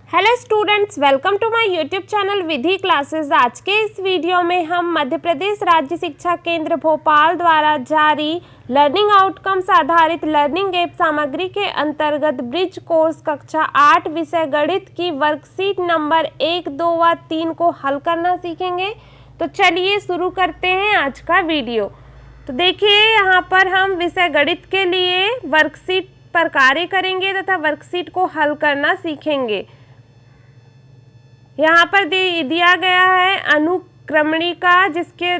Hello students, welcome to my YouTube channel Vidhi classes. आज के इस वीडियो में हम मध्य प्रदेश राज्य शिक्षा केंद्र भोपाल द्वारा जारी लर्निंग आउटकम्स आधारित लर्निंग ऐप सामग्री के अंतर्गत ब्रिज कोर्स कक्षा 8 विषय गणित की वर्कशीट नंबर 1, 2 व 3 को हल करना सीखेंगे। तो चलिए शुरू करते हैं आज का वीडियो। तो देखिए, यहाँ पर हम विषय गणित के लिए वर्कशीट पर कार्य करेंगे तथा वर्कशीट को हल करना सीखेंगे। यहाँ पर दिया गया है अनुक्रमणिका, जिसके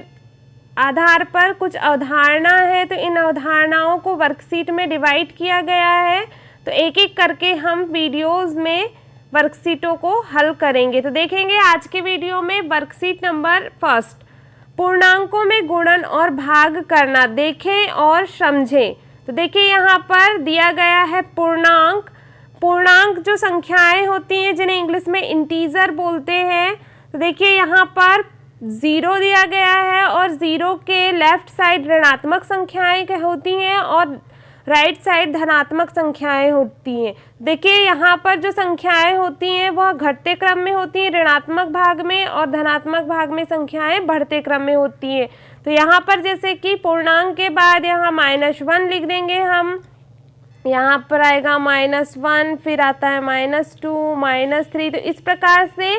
आधार पर कुछ अवधारणा है। तो इन अवधारणाओं को वर्कशीट में डिवाइड किया गया है। तो एक एक करके हम वीडियोस में वर्कशीटों को हल करेंगे। तो देखेंगे आज के वीडियो में वर्कशीट नंबर 1, पूर्णांकों में गुणन और भाग करना। देखें और समझें। तो देखिए, यहाँ पर दिया गया है पूर्णांक जो संख्याएं होती हैं जिन्हें इंग्लिश में इंटीजर बोलते हैं। तो देखिए, यहाँ पर 0 दिया गया है और 0 के लेफ्ट साइड ऋणात्मक संख्याएं होती हैं और राइट साइड धनात्मक संख्याएं होती हैं। देखिए, यहाँ पर जो संख्याएं होती हैं वह घटते क्रम में होती हैं ऋणात्मक भाग में, और धनात्मक भाग में संख्याएं बढ़ते क्रम में होती हैं। तो यहाँ पर जैसे कि पूर्णांक के बाद यहाँ -1 लिख देंगे हम। यहाँ पर आएगा -1, फिर आता है -2, -3। तो इस प्रकार से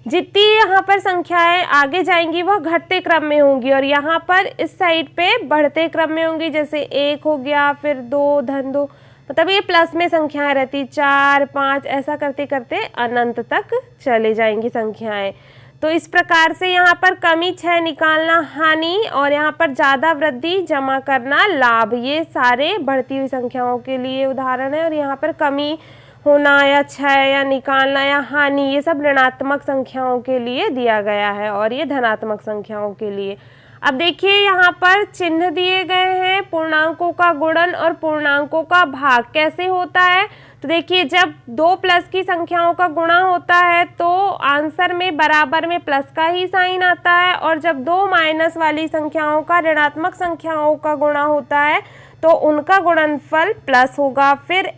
जितनी यहाँ पर संख्याएं आगे जाएंगी वह घटते क्रम में होंगी और यहाँ पर इस साइड पे बढ़ते क्रम में होंगी। जैसे 1 हो गया, फिर 2, धन 2, मतलब ये प्लस में संख्याएं रहती, 4, 5, ऐसा करते करते अनंत तक चले जाएंगी संख्याएं। तो इस प्रकार से यहाँ पर कमी 6 निकालना हानि, और यहाँ पर ज़्यादा वृद्धि जमा करना लाभ, ये सारे बढ़ती हुई संख्याओं के लिए उदाहरण है। और यहाँ पर कमी होना या क्षय या निकालना या हानि, ये सब ऋणात्मक संख्याओं के लिए दिया गया है और ये धनात्मक संख्याओं के लिए। अब देखिए, यहाँ पर चिन्ह दिए गए हैं। पूर्णांकों का गुणन और पूर्णांकों का भाग कैसे होता है। तो देखिए, जब 2 प्लस की संख्याओं का गुणा होता है तो आंसर में बराबर में प्लस का ही साइन आता है, और जब 2 माइनस वाली संख्याओं का ऋणात्मक संख्याओं का गुणा होता है तो उनका गुणनफल प्लस होगा। फिर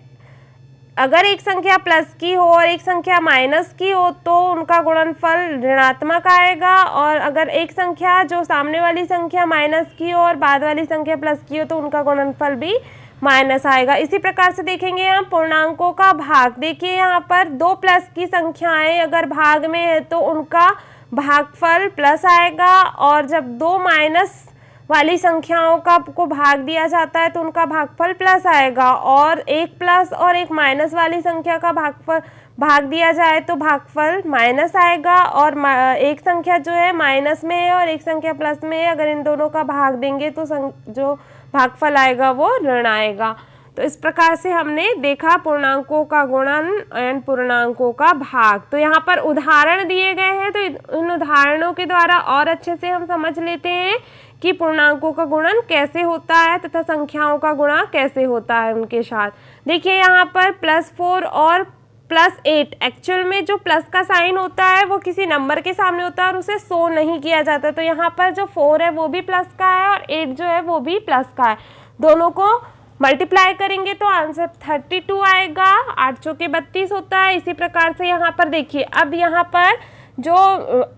अगर एक संख्या प्लस की हो और एक संख्या माइनस की हो तो उनका गुणनफल ऋणात्मक आएगा, और अगर एक संख्या जो सामने वाली संख्या माइनस की हो और बाद वाली संख्या प्लस की हो तो उनका गुणनफल भी माइनस आएगा। इसी प्रकार से देखेंगे यहाँ पूर्णांकों का भाग। देखिए, यहाँ पर 2 प्लस की संख्याएं अगर भाग में है तो उनका भागफल प्लस आएगा, और जब 2 माइनस वाली संख्याओं का को भाग दिया जाता है तो उनका भागफल प्लस आएगा, और एक प्लस और एक माइनस वाली संख्या का भाग दिया जाए तो भागफल माइनस आएगा, और एक संख्या जो है माइनस में है और एक संख्या प्लस में है, अगर इन दोनों का भाग देंगे तो जो भागफल आएगा वो ऋण आएगा। तो इस प्रकार से हमने देखा पूर्णांकों का गुणन एंड पूर्णांकों का भाग। तो यहाँ पर उदाहरण दिए गए हैं, तो इन उदाहरणों के द्वारा और अच्छे से हम समझ लेते हैं कि पूर्णांकों का गुणन कैसे होता है तथा संख्याओं का गुणा कैसे होता है उनके साथ। देखिए, यहाँ पर +4 और +8, एक्चुअल में जो प्लस का साइन होता है वो किसी नंबर के सामने होता है और उसे शो नहीं किया जाता। तो यहाँ पर जो 4 है वो भी प्लस का है और 8 जो है वो भी प्लस का है। दोनों को मल्टीप्लाई करेंगे तो आंसर 32 आएगा। 8 चौके 32 होता है। इसी प्रकार से यहाँ पर देखिए, अब यहाँ पर जो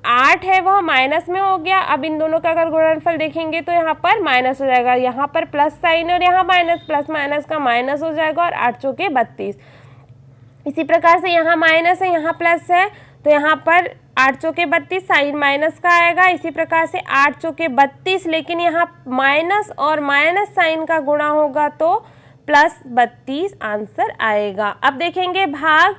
8 है वह माइनस में हो गया। अब इन दोनों का अगर गुणनफल देखेंगे तो यहाँ पर माइनस हो जाएगा, यहाँ पर प्लस साइन है और यहाँ माइनस, प्लस माइनस का माइनस हो जाएगा, और 8 चौके 32। इसी प्रकार से यहाँ माइनस है, यहाँ प्लस है, तो यहाँ पर 8 चौके 32 साइन माइनस का आएगा। इसी प्रकार से 8 चौके 32, लेकिन यहाँ माइनस और माइनस साइन का गुणा होगा तो +32 आंसर आएगा। अब देखेंगे भाग,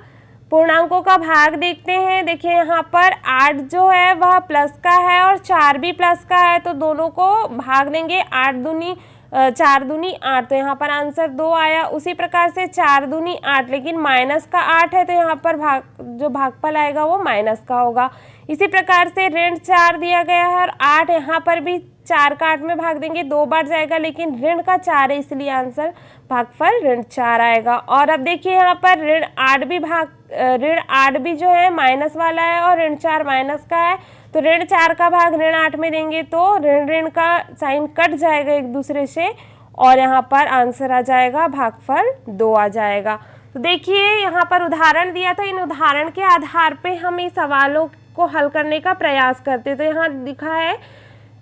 पूर्णांकों का भाग देखते हैं। देखिए, यहाँ पर 8 जो है वह प्लस का है और 4 भी प्लस का है, तो दोनों को भाग देंगे। 4 दूनी 8, तो यहाँ पर आंसर 2 आया। उसी प्रकार से 4 दूनी 8, लेकिन माइनस का 8 है तो यहाँ पर जो भागफल आएगा वो माइनस का होगा। इसी प्रकार से ऋण 4 दिया गया है और 8, यहाँ पर भी 4 का 8 में भाग देंगे, 2 बार जाएगा, लेकिन ऋण का 4 है इसलिए आंसर भागफल ऋण 4 आएगा। और अब देखिए, यहाँ पर ऋण 8 भी जो है माइनस वाला है और ऋण 4 माइनस का है, तो ऋण 4 का भाग ऋण 8 में देंगे तो ऋण का साइन कट जाएगा एक दूसरे से, और यहाँ पर आंसर आ जाएगा भागफल 2 आ जाएगा। तो तो देखिए यहाँ पर उदाहरण दिया था, इन उदाहरण के आधार पे हम इस सवालों को हल करने का प्रयास करते। तो यहाँ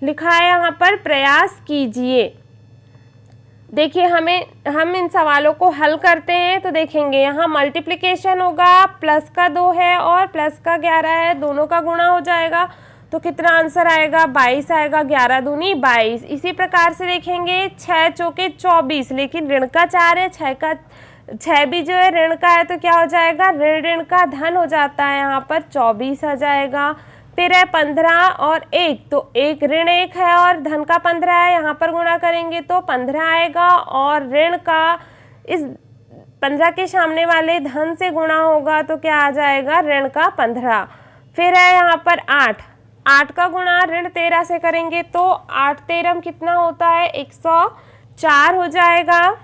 लिखा है यहाँ पर प्रयास कीजिए। देखिए हम इन सवालों को हल करते हैं तो देखेंगे यहाँ मल्टीप्लिकेशन होगा, प्लस का 2 है और प्लस का 11 है, दोनों का गुणा हो जाएगा तो कितना आंसर आएगा, 22 आएगा। 11 दूनी 22। इसी प्रकार से देखेंगे 6 चौके 24, लेकिन ऋण का 4 है, 6 भी जो है ऋण का है तो क्या हो जाएगा, ऋण का धन हो जाता है, यहाँ पर 24 आ जाएगा। फिर है 15 और 1, तो 1 ऋण 1 है और धन का 15 है, यहाँ पर गुणा करेंगे तो 15 आएगा और ऋण का इस 15 के सामने वाले धन से गुणा होगा तो क्या आ जाएगा, ऋण का 15। फिर है यहाँ पर 8 का गुणा ऋण 13 से करेंगे तो 8 13 कितना होता है, 104 हो जाएगा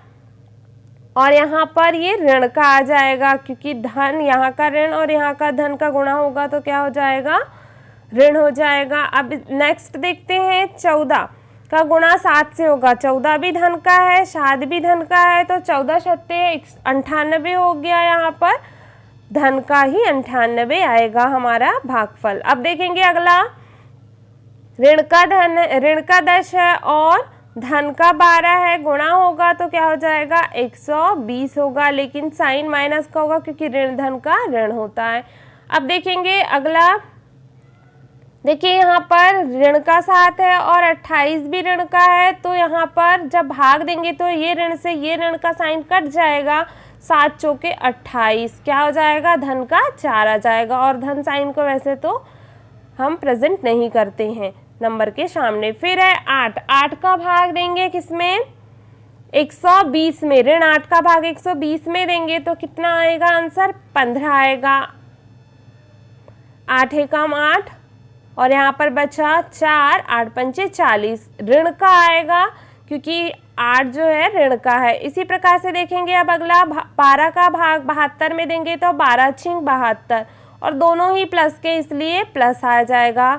और यहाँ पर ये ऋण का आ जाएगा क्योंकि धन यहाँ का ऋण और यहाँ का धन का गुणा होगा तो क्या हो जाएगा, ऋण हो जाएगा। अब नेक्स्ट देखते हैं 14 का गुणा 7 से होगा, 14 भी धन का है, 7 भी धन का है तो 14 सत्ते 98 हो गया, यहाँ पर धन का ही 98 आएगा हमारा भागफल। अब देखेंगे अगला, ऋण का 10 है और धन का 12 है, गुणा होगा तो क्या हो जाएगा, 120 होगा, लेकिन साइन माइनस का होगा क्योंकि ऋण धन का ऋण होता है। अब देखेंगे अगला, देखिए यहाँ पर ऋण का 7 है और 28 भी ऋण का है, तो यहाँ पर जब भाग देंगे तो ये ऋण से ये ऋण का साइन कट जाएगा, 7 चौके 28 क्या हो जाएगा, धन का 4 आ जाएगा। और धन साइन को वैसे तो हम प्रेजेंट नहीं करते हैं नंबर के सामने। फिर है 8 का भाग देंगे किसमें, 120 में, ऋण 8 का भाग 120 में देंगे तो कितना आएगा आंसर, 15 आएगा। 8 एकम 8 और यहाँ पर बचा 4, 8 पंचे 40, ऋण का आएगा क्योंकि 8 जो है ऋण का है। इसी प्रकार से देखेंगे अब अगला 12 का भाग 72 में देंगे तो 12 छिंग 72 और दोनों ही प्लस के इसलिए प्लस आ जाएगा।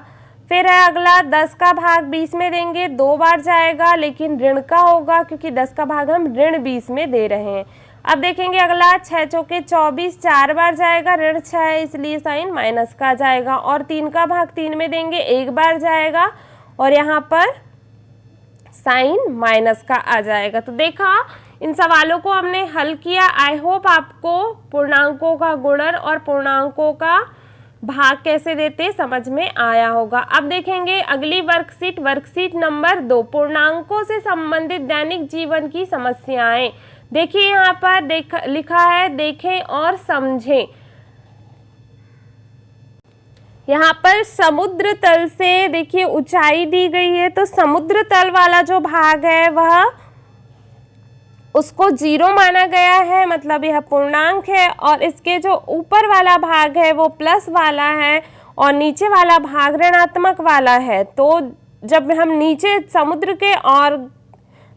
फिर है अगला 10 का भाग 20 में देंगे, 2 बार जाएगा लेकिन ऋण का होगा क्योंकि 10 का भाग हम ऋण 20 में दे रहे हैं। अब देखेंगे अगला 6 चौके 24, 4 बार जाएगा, ऋण 6 है इसलिए साइन माइनस का जाएगा। और 3 का भाग 3 में देंगे, 1 बार जाएगा और यहाँ पर साइन माइनस का आ जाएगा। तो देखा इन सवालों को हमने हल किया। आई होप आपको पूर्णांकों का गुणन और पूर्णांकों का भाग कैसे देते समझ में आया होगा। अब देखेंगे अगली वर्कशीट नंबर 2, पूर्णांकों से संबंधित दैनिक जीवन की समस्याएं। देखिए यहाँ पर लिखा है देखें और समझें। यहाँ पर समुद्र तल से देखिए ऊंचाई दी गई है, तो समुद्र तल वाला जो भाग है वह उसको 0 माना गया है, मतलब यह पूर्णांक है। और इसके जो ऊपर वाला भाग है वो प्लस वाला है और नीचे वाला भाग ऋणात्मक वाला है। तो जब हम नीचे समुद्र के और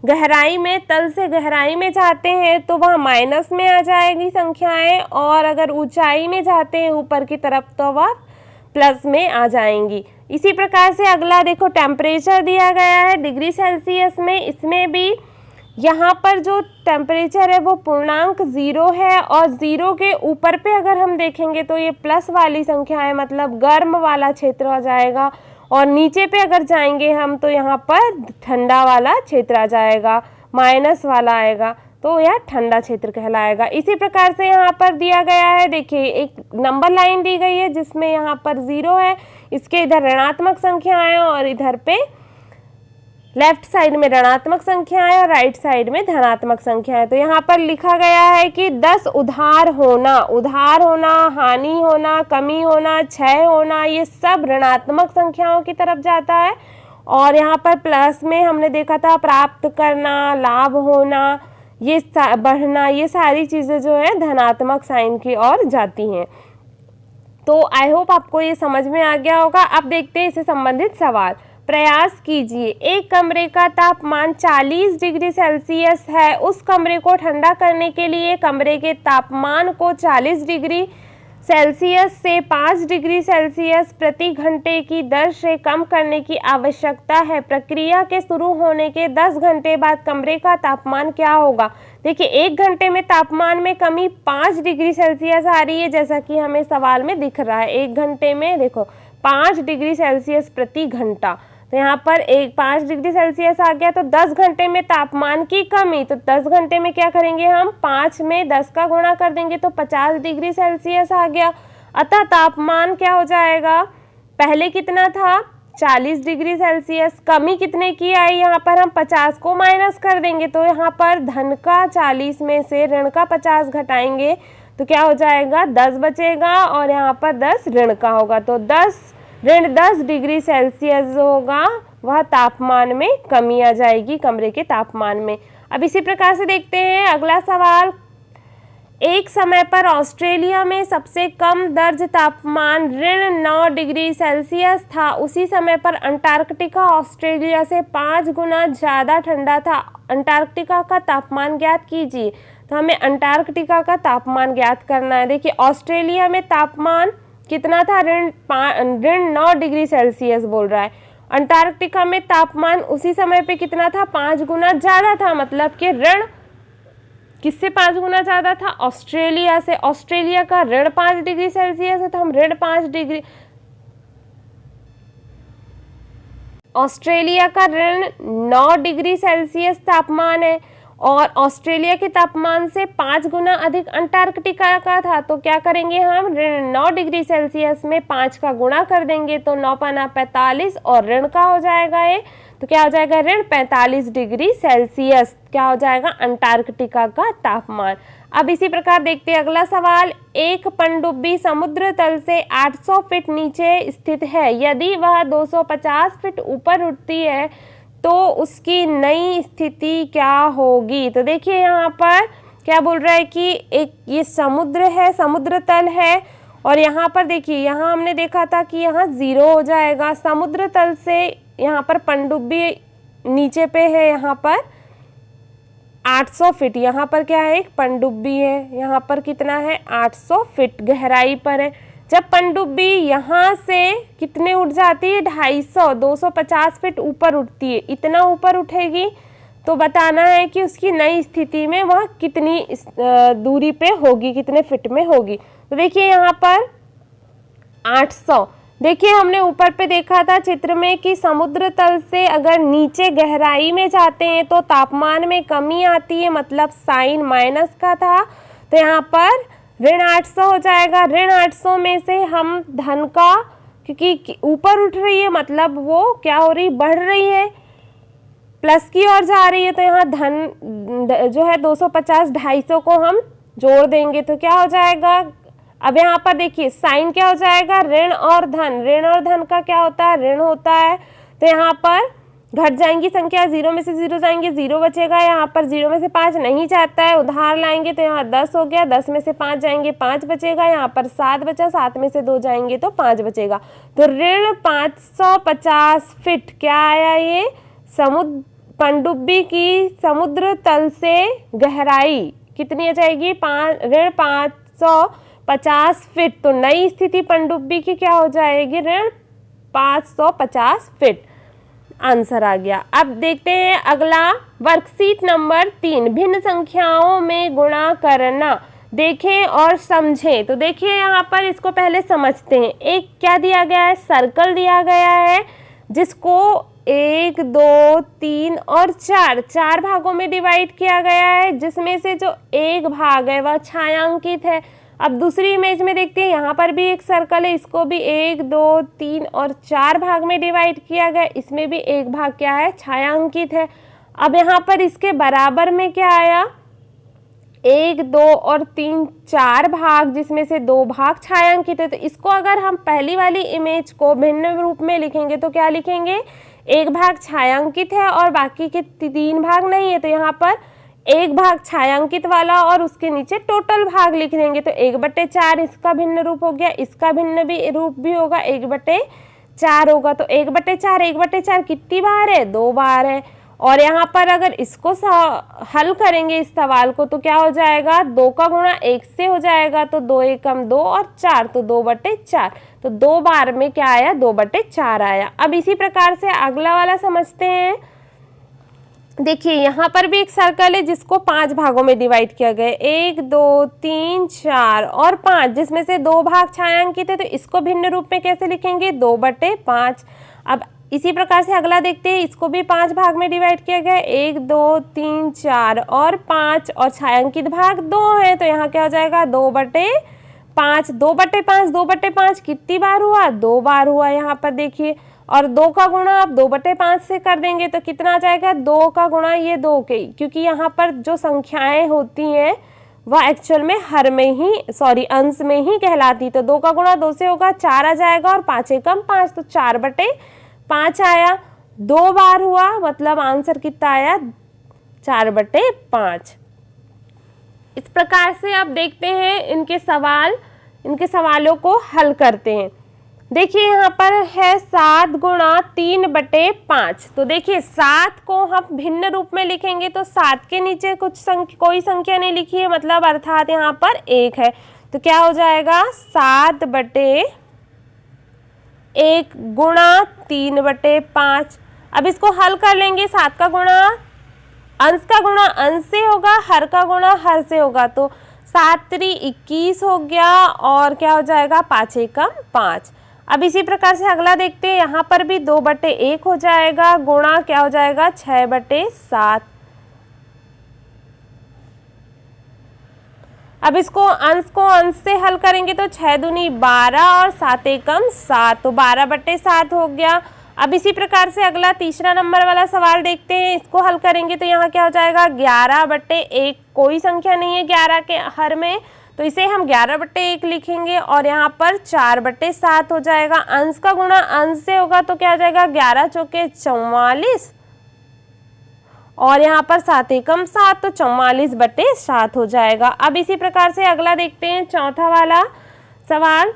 गहराई में, तल से गहराई में जाते हैं तो वह माइनस में आ जाएगी संख्याएं, और अगर ऊंचाई में जाते हैं ऊपर की तरफ तो वह प्लस में आ जाएंगी। इसी प्रकार से अगला देखो टेम्परेचर दिया गया है डिग्री सेल्सियस में, इसमें भी यहाँ पर जो टेम्परेचर है वो पूर्णांक 0 है और 0 के ऊपर पे अगर हम देखेंगे तो ये प्लस वाली संख्या है, मतलब गर्म वाला क्षेत्र आ जाएगा। और नीचे पे अगर जाएंगे हम तो यहाँ पर ठंडा वाला क्षेत्र आ जाएगा, माइनस वाला आएगा, तो यह ठंडा क्षेत्र कहलाएगा। इसी प्रकार से यहाँ पर दिया गया है, देखिए एक नंबर लाइन दी गई है जिसमें यहाँ पर 0 है, इसके इधर ऋणात्मक संख्याएं और इधर पे लेफ्ट साइड में ऋणात्मक संख्याएं और राइट साइड में धनात्मक संख्याएं। तो यहाँ पर लिखा गया है कि 10 उधार होना, हानि होना, कमी होना, क्षय होना, ये सब ऋणात्मक संख्याओं की तरफ जाता है। और यहाँ पर प्लस में हमने देखा था प्राप्त करना, लाभ होना, ये बढ़ना, ये सारी चीज़ें जो है धनात्मक साइन की ओर जाती हैं। तो आई होप आपको ये समझ में आ गया होगा। अब देखते हैं इससे संबंधित सवाल। प्रयास कीजिए, एक कमरे का तापमान 40 डिग्री सेल्सियस है, उस कमरे को ठंडा करने के लिए कमरे के तापमान को 40 डिग्री सेल्सियस से 5 डिग्री सेल्सियस प्रति घंटे की दर से कम करने की आवश्यकता है। प्रक्रिया के शुरू होने के 10 घंटे बाद कमरे का तापमान क्या होगा। देखिए 1 घंटे में तापमान में कमी 5 डिग्री सेल्सियस आ रही है, जैसा कि हमें सवाल में दिख रहा है। 1 घंटे में देखो 5 डिग्री सेल्सियस प्रति घंटा, तो यहाँ पर 5 डिग्री सेल्सियस आ गया। तो 10 घंटे में तापमान की कमी, तो 10 घंटे में क्या करेंगे हम, 5 में 10 का गुणा कर देंगे तो 50 डिग्री सेल्सियस आ गया। अतः तापमान क्या हो जाएगा, पहले कितना था 40 डिग्री सेल्सियस, कमी कितने की आई, यहाँ पर हम 50 को माइनस कर देंगे, तो यहाँ पर धन का 40 में से ऋण का 50 घटाएंगे तो क्या हो जाएगा 10 बचेगा, और यहाँ पर 10 ऋण का होगा, तो 10 डिग्री सेल्सियस होगा, वह तापमान में कमी आ जाएगी कमरे के तापमान में। अब इसी प्रकार से देखते हैं अगला सवाल। एक समय पर ऑस्ट्रेलिया में सबसे कम दर्ज तापमान -9 डिग्री सेल्सियस था। उसी समय पर अंटार्कटिका ऑस्ट्रेलिया से 5 गुना ज़्यादा ठंडा था। अंटार्कटिका का तापमान ज्ञात कीजिए। तो हमें अंटार्कटिका का तापमान ज्ञात करना है। देखिए ऑस्ट्रेलिया में तापमान कितना था, -9 डिग्री सेल्सियस बोल रहा है। अंटार्कटिका में तापमान उसी समय पे कितना था, 5 गुना ज़्यादा था, मतलब कि ऋण किससे 5 गुना ज़्यादा था, ऑस्ट्रेलिया से। ऑस्ट्रेलिया का ऋण 5 डिग्री सेल्सियस है, तो हम ऋण 5 डिग्री, ऑस्ट्रेलिया का ऋण 9 डिग्री सेल्सियस तापमान है, और ऑस्ट्रेलिया के तापमान से 5 गुना अधिक अंटार्कटिका का था। तो क्या करेंगे हम, ऋण 9 डिग्री सेल्सियस में 5 का गुणा कर देंगे तो 9 पाना 45, और ऋण का हो जाएगा ये, तो क्या हो जाएगा ऋण 45 डिग्री सेल्सियस, क्या हो जाएगा अंटार्कटिका का तापमान। अब इसी प्रकार देखते हैं अगला सवाल। एक पनडुब्बी समुद्र तल से 800 फीट नीचे स्थित है। यदि वह 250 फीट ऊपर उठती है तो उसकी नई स्थिति क्या होगी। तो देखिए यहाँ पर क्या बोल रहा है कि एक ये समुद्र है, समुद्र तल है, और यहाँ पर देखिए यहाँ हमने देखा था कि यहाँ 0 हो जाएगा। समुद्र तल से यहाँ पर पनडुब्बी नीचे पे है, यहाँ पर 800 फीट, यहाँ पर क्या है एक पनडुब्बी है, यहाँ पर कितना है 800 फीट गहराई पर है। जब पनडुब्बी यहाँ से कितने उठ जाती है, 250 फीट ऊपर उठती है, इतना ऊपर उठेगी तो बताना है कि उसकी नई स्थिति में वह कितनी दूरी पे होगी, कितने फीट में होगी। तो देखिए यहाँ पर 800, देखिए हमने ऊपर पे देखा था चित्र में कि समुद्र तल से अगर नीचे गहराई में जाते हैं तो तापमान में कमी आती है, मतलब साइन माइनस का था, तो यहाँ पर ऋण 800 हो जाएगा। ऋण 800 में से हम धन का, क्योंकि ऊपर उठ रही है मतलब वो क्या हो रही, बढ़ रही है, प्लस की ओर जा रही है, तो यहाँ धन जो है 250 250 को हम जोड़ देंगे तो क्या हो जाएगा। अब यहाँ पर देखिए साइन क्या हो जाएगा, ऋण और धन, ऋण और धन का क्या होता है, ऋण होता है, तो यहाँ पर घट जाएंगी संख्या, 0 में से 0 जाएंगे, 0 बचेगा। यहाँ पर 0 में से 5 नहीं जाता है, उधार लाएंगे तो यहाँ 10 हो गया, 10 में से 5 जाएंगे 5 बचेगा, यहाँ पर 7 बचा, 7 में से 2 जाएंगे तो 5 बचेगा। तो ऋण 550 फीट क्या आया, ये पनडुब्बी की समुद्र तल से गहराई कितनी आ जाएगी, ऋण 550 फीट। तो नई स्थिति पनडुब्बी की क्या हो जाएगी, ऋण 550 फीट। आंसर आ गया। अब देखते हैं अगला वर्कशीट नंबर 3, भिन्न संख्याओं में गुणा करना। देखें और समझें। तो देखिए यहाँ पर इसको पहले समझते हैं। एक क्या दिया गया है, सर्कल दिया गया है जिसको 1 2 3 और 4 भागों में डिवाइड किया गया है, जिसमें से जो एक भाग है वह छायांकित है। अब दूसरी इमेज में देखते हैं, यहाँ पर भी एक सर्कल है, इसको भी 1 2 3 और 4 भाग में डिवाइड किया गया, इसमें भी एक भाग क्या है, छायांकित है। अब यहाँ पर इसके बराबर में क्या आया, 1 2 और 3 4 भाग, जिसमें से 2 भाग छायांकित है। तो इसको अगर हम पहली वाली इमेज को भिन्न रूप में लिखेंगे तो क्या लिखेंगे, एक भाग छायांकित है और बाकी के 3 भाग नहीं है। तो यहाँ पर एक भाग छायांकित वाला और उसके नीचे टोटल भाग लिख देंगे। तो 1/4 इसका भिन्न रूप हो गया, इसका भिन्न भी रूप भी होगा, 1/4 होगा। तो 1/4 कितनी बार है, 2 बार है। और यहाँ पर अगर इसको हल करेंगे इस सवाल को तो क्या हो जाएगा, 2 का गुणा 1 से हो जाएगा, तो 2 एकम 2 और 4, तो 2/4, तो 2 बार में क्या आया, 2/4 आया। अब इसी प्रकार से अगला वाला समझते हैं। देखिए यहाँ पर भी एक सर्कल है जिसको 5 भागों में डिवाइड किया गया है, 1 2 3 4 और 5, जिसमें से 2 भाग छायांकित है, तो इसको भिन्न रूप में कैसे लिखेंगे, 2/5। अब इसी प्रकार से अगला देखते हैं, इसको भी 5 भाग में डिवाइड किया गया है, 1 2 3 4 और 5, और छायांकित भाग 2 है, तो यहाँ क्या हो जाएगा, 2/5। 2/5 2/5 कितनी बार हुआ, 2 बार हुआ यहाँ पर देखिए। और 2 का गुणा आप 2/5 से कर देंगे तो कितना आ जाएगा, 2 का गुणा ये 2 के, क्योंकि यहाँ पर जो संख्याएं होती हैं वह एक्चुअल में हर में ही अंश में ही कहलाती, तो 2 का गुणा 2 से होगा, 4 आ जाएगा, और 5 एकम 5, तो 4/5 आया। 2 बार हुआ, मतलब आंसर कितना आया, 4/5। इस प्रकार से आप देखते हैं इनके सवालों को हल करते हैं। देखिए यहाँ पर है 7 गुणा 3/5, तो देखिए 7 को हम भिन्न रूप में लिखेंगे तो 7 के नीचे कोई संख्या नहीं लिखी है, मतलब अर्थात यहाँ पर 1 है, तो क्या हो जाएगा, 7/1 गुणा 3/5। अब इसको हल कर लेंगे, 7 का गुणा अंश से होगा, हर का गुणा हर से होगा, तो 7 3 21 हो गया, और क्या हो जाएगा, 5 एकम 5। अब इसी प्रकार से अगला देखते हैं, यहाँ पर भी 2/1 हो जाएगा, गुणा क्या हो जाएगा, 6/7। अब इसको अंश से हल करेंगे तो 6 दूनी 12 और 7 एकम 7, तो 12/7 हो गया। अब इसी प्रकार से अगला तीसरा नंबर वाला सवाल देखते हैं, इसको हल करेंगे तो यहाँ क्या हो जाएगा, 11/1, कोई संख्या नहीं है 11 के हर में, तो इसे हम 11/1 लिखेंगे, और यहाँ पर 4/7 हो जाएगा। अंश का गुणा अंश से होगा तो क्या हो जाएगा, 11 चौके 44, और यहाँ पर 7 एकम 7, तो 44/7 हो जाएगा। अब इसी प्रकार से अगला देखते हैं, चौथा वाला सवाल।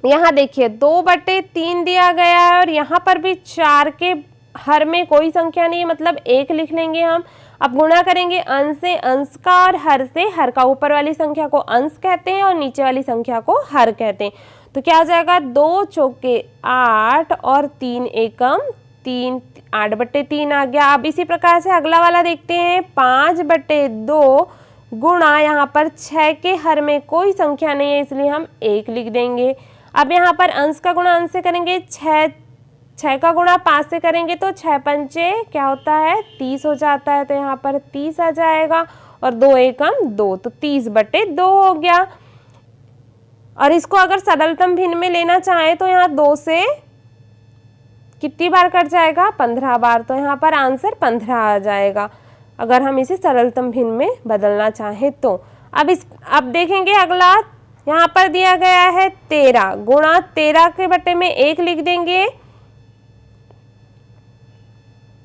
यहाँ देखिए 2/3 दिया गया है, और यहाँ पर भी 4 के हर में कोई संख्या नहीं है, मतलब 1 लिख लेंगे हम। अब गुणा करेंगे अंश से अंश का, और हर से हर का। ऊपर वाली संख्या को अंश कहते हैं और नीचे वाली संख्या को हर कहते हैं, तो क्या हो जाएगा, 2 चौके 8 और 3 एकम 3, 8/3 आ गया। अब इसी प्रकार से अगला वाला देखते हैं, 5/2 गुणा, यहाँ पर 6 के हर में कोई संख्या नहीं है, इसलिए हम 1 लिख देंगे। अब यहाँ पर अंश का गुणा अंश से करेंगे, 6 का गुणा 5 से करेंगे तो 6 पंचे क्या होता है, 30 हो जाता है, तो यहाँ पर 30 आ जाएगा, और 2 एकम 2, तो 30/2 हो गया। और इसको अगर सरलतम भिन्न में लेना चाहे तो यहाँ 2 से कितनी बार कट जाएगा, 15 बार, तो यहाँ पर आंसर 15 आ जाएगा अगर हम इसे सरलतम भिन्न में बदलना चाहें तो। अब देखेंगे अगला, यहाँ पर दिया गया है 13 गुणा 13 के बटे में 1 लिख देंगे,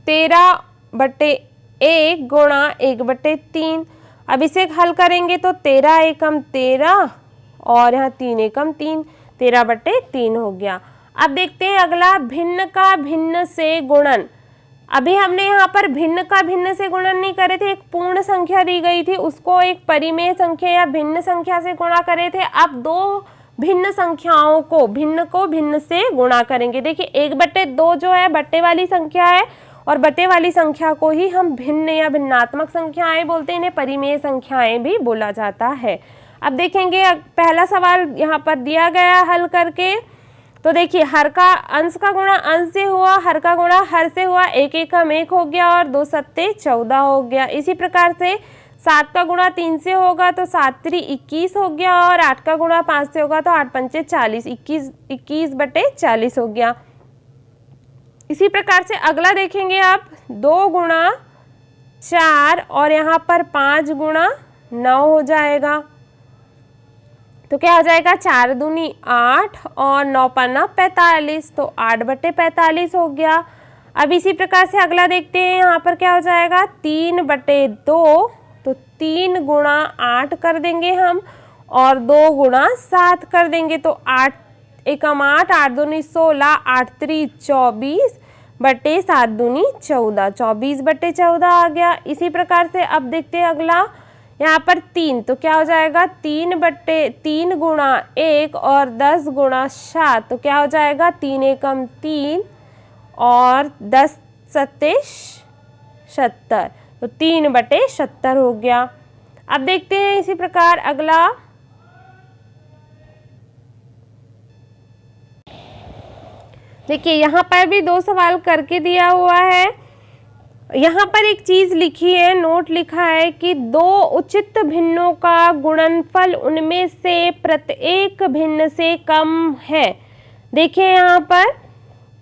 13/1 गुणा 1/3। अब इसे हल करेंगे तो 13 एकम 13 और यहाँ 3 एकम 3, 13/3 हो गया। अब देखते हैं अगला, भिन्न का भिन्न से गुणन। अभी हमने यहाँ पर भिन्न का भिन्न से गुणन नहीं करे थे, एक पूर्ण संख्या दी गई थी उसको एक परिमेय संख्या या भिन्न संख्या से गुणा करे थे। अब दो भिन्न संख्याओं को भिन्न से गुणा करेंगे। देखिए 1/2 जो है बट्टे वाली संख्या है, और बटे वाली संख्या को ही हम भिन्न या भिन्नात्मक संख्याएं बोलते हैं, इन्हें परिमेय संख्याएं भी बोला जाता है। अब देखेंगे पहला सवाल यहाँ पर दिया गया हल करके, तो देखिए हर का अंश का गुणा अंश से हुआ, हर का गुणा हर से हुआ, 1 एकम 1 हो गया और 2 सत्ते 14 हो गया। इसी प्रकार से 7 का गुणा 3 से होगा तो 7 3 21 हो गया, और 8 का गुणा 5 से होगा तो 8 पंचे 40, 21/40 हो गया। इसी प्रकार से अगला देखेंगे आप, 2 गुणा 4 और यहाँ पर 5 गुणा 9 हो जाएगा, तो क्या हो जाएगा, 4 दूनी 8 और 9 पन्ना 45, तो 8/45 हो गया। अब इसी प्रकार से अगला देखते हैं, यहाँ पर क्या हो जाएगा, 3/2, तो 3 गुणा 8 कर देंगे हम और 2 गुणा 7 कर देंगे, तो 8 एकम 8, 8 दूनी 16, 8 3 24 बटे 7 दूनी 14, 24 बटे 14 आ गया। इसी प्रकार से अब देखते हैं अगला, यहाँ पर 3, तो क्या हो जाएगा 3 गुणा 1 और 10 गुणा 7, तो क्या हो जाएगा 3 एकम 3 और 10 सत्ते 70, तो 3 बटे 70 हो गया। अब देखते हैं इसी प्रकार अगला, देखिए यहाँ पर भी 2 सवाल करके दिया हुआ है। यहाँ पर एक चीज लिखी है, नोट लिखा है कि 2 उचित भिन्नों का गुणनफल उनमें से प्रत्येक भिन्न से कम है। देखिए यहाँ पर,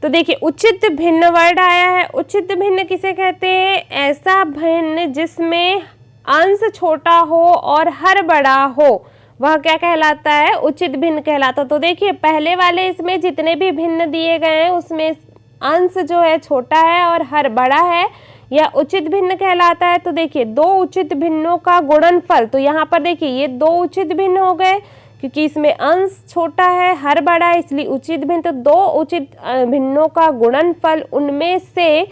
तो देखिए उचित भिन्न वर्ड आया है। उचित भिन्न किसे कहते हैं? ऐसा भिन्न जिसमें अंश छोटा हो और हर बड़ा हो, वह क्या कहलाता है? उचित भिन्न कहलाता। तो देखिए पहले वाले इसमें जितने भी भिन्न दिए गए हैं उसमें अंश जो है छोटा है और हर बड़ा है, यह उचित भिन्न कहलाता है। तो देखिए 2 उचित भिन्नों का गुणनफल, तो यहाँ पर देखिए ये 2 उचित भिन्न हो गए क्योंकि इसमें अंश छोटा है हर बड़ा है, इसलिए उचित भिन्न। तो 2 उचित भिन्नों का गुणनफल उनमें से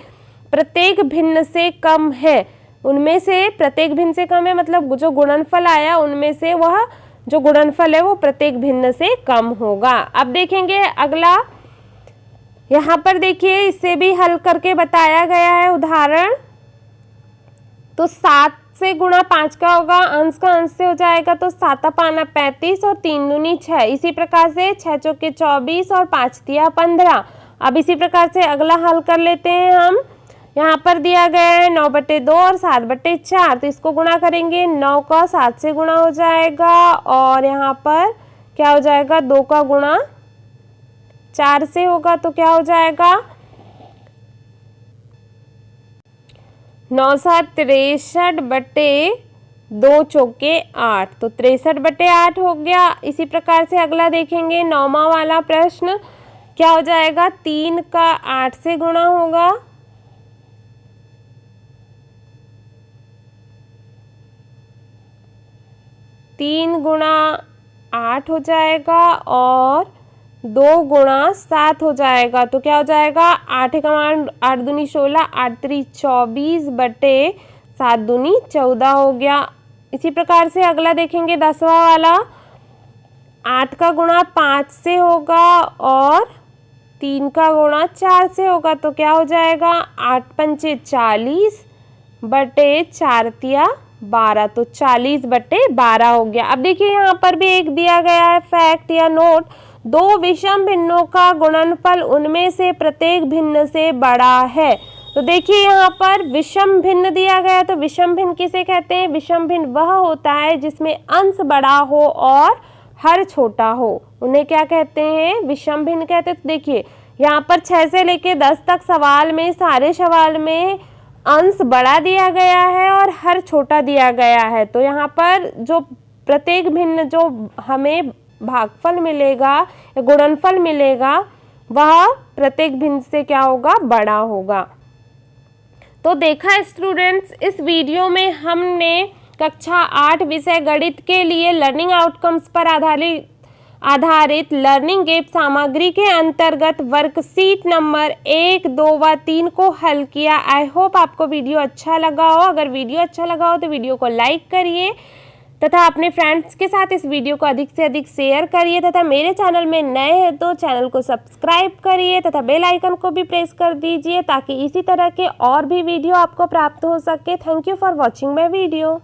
प्रत्येक भिन्न से कम है। उनमें से प्रत्येक भिन्न से कम है मतलब जो गुणनफल आया उनमें से वह जो गुणनफल है वो प्रत्येक भिन्न से कम होगा। अब देखेंगे अगला, यहाँ पर देखिए इसे भी हल करके बताया गया है उदाहरण। तो 7 से गुणा 5 का होगा, अंश का अंश से हो जाएगा, तो 7 पाना 35 और 3 दूनी 6। इसी प्रकार से 6 चौके 24 और 5 तिया 15। अब इसी प्रकार से अगला हल कर लेते हैं हम। यहाँ पर दिया गया है 9 बटे 2 और 7 बटे 4, तो इसको गुणा करेंगे, 9 का 7 से गुणा हो जाएगा और यहाँ पर क्या हो जाएगा 2 का गुणा 4 से होगा, तो क्या हो जाएगा 9 7 63 बटे 2 चौके 8, तो 63 बटे 8 हो गया। इसी प्रकार से अगला देखेंगे 9वां वाला प्रश्न, क्या हो जाएगा 3 का 8 से गुणा होगा, 3 गुणा 8 हो जाएगा और 2 गुणा 7 हो जाएगा, तो क्या हो जाएगा 8 का 8 दूनी 16, 8 3 24 बटे 7 दूनी 14 हो गया। इसी प्रकार से अगला देखेंगे 10वां वाला, 8 का गुणा 5 से होगा और 3 का गुणा 4 से होगा, तो क्या हो जाएगा 8 पंचे 40 बटे 4 तिया 12, तो 40 बटे 12 हो गया। अब देखिए यहाँ पर भी एक दिया गया है फैक्ट या नोट, 2 विषम भिन्नों का गुणनफल उनमें से प्रत्येक भिन्न से बड़ा है। तो देखिए यहाँ पर विषम भिन्न दिया गया, तो विषम भिन्न किसे कहते हैं? विषम भिन्न वह होता है जिसमें अंश बड़ा हो और हर छोटा हो, उन्हें क्या कहते हैं? विषम भिन्न कहते हैं। तो देखिए यहाँ पर 6 से लेके 10 तक सवाल में, सारे सवाल में अंश बड़ा दिया गया है और हर छोटा दिया गया है। तो यहाँ पर जो प्रत्येक भिन्न जो हमें भागफल मिलेगा या गुणनफल मिलेगा वह प्रत्येक भिन्न से क्या होगा? बड़ा होगा। तो देखा स्टूडेंट्स, इस वीडियो में हमने कक्षा 8 विषय गणित के लिए लर्निंग आउटकम्स पर आधारित लर्निंग एप सामग्री के अंतर्गत वर्कशीट नंबर 1, 2 व 3 को हल किया। आई होप आपको वीडियो अच्छा लगा हो। अगर वीडियो अच्छा लगा हो तो वीडियो को लाइक करिए तथा अपने फ्रेंड्स के साथ इस वीडियो को अधिक से अधिक शेयर करिए तथा मेरे चैनल में नए हैं तो चैनल को सब्सक्राइब करिए तथा बेल आइकन को भी प्रेस कर दीजिए ताकि इसी तरह के और भी वीडियो आपको प्राप्त हो सके। Thank you for watching my video.